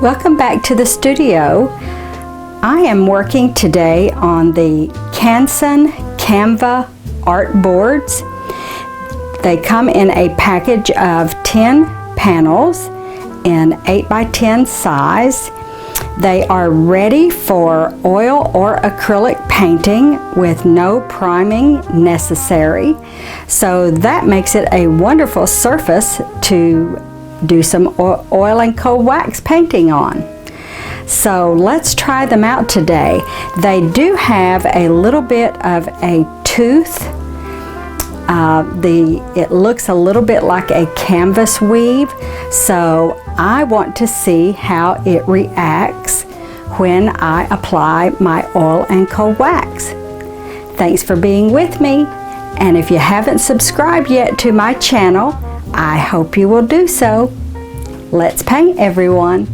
Welcome back to the studio. I am working today on the Canva Artboards. They come in a package of 10 panels in 8x10 size. They are ready for oil or acrylic painting with no priming necessary. So that makes it a wonderful surface to do some oil and cold wax painting on. So let's try them out today. They do have a little bit of a tooth. It looks a little bit like a canvas weave, so I want to see how it reacts when I apply my oil and cold wax. Thanks for being with me, and if you haven't subscribed yet to my channel, I hope you will do so. Let's paint, everyone.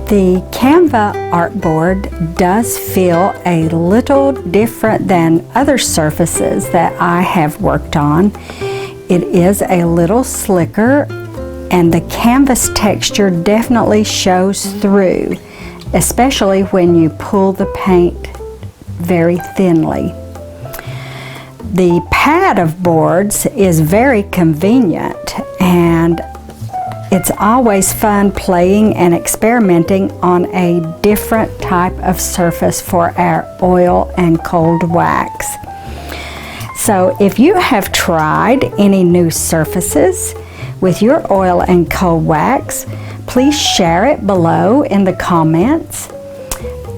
The Canva Artboard does feel a little different than other surfaces that I have worked on. It is a little slicker, and the canvas texture definitely shows through, especially when you pull the paint very thinly. The pad of boards is very convenient, and it's always fun playing and experimenting on a different type of surface for our oil and cold wax. So if you have tried any new surfaces with your oil and cold wax, please share it below in the comments.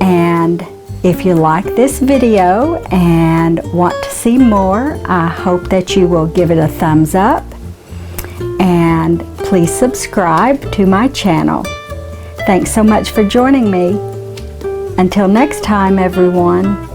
And if you like this video and want to see more, I hope that you will give it a thumbs up, and please subscribe to my channel. Thanks so much for joining me. Until next time, everyone.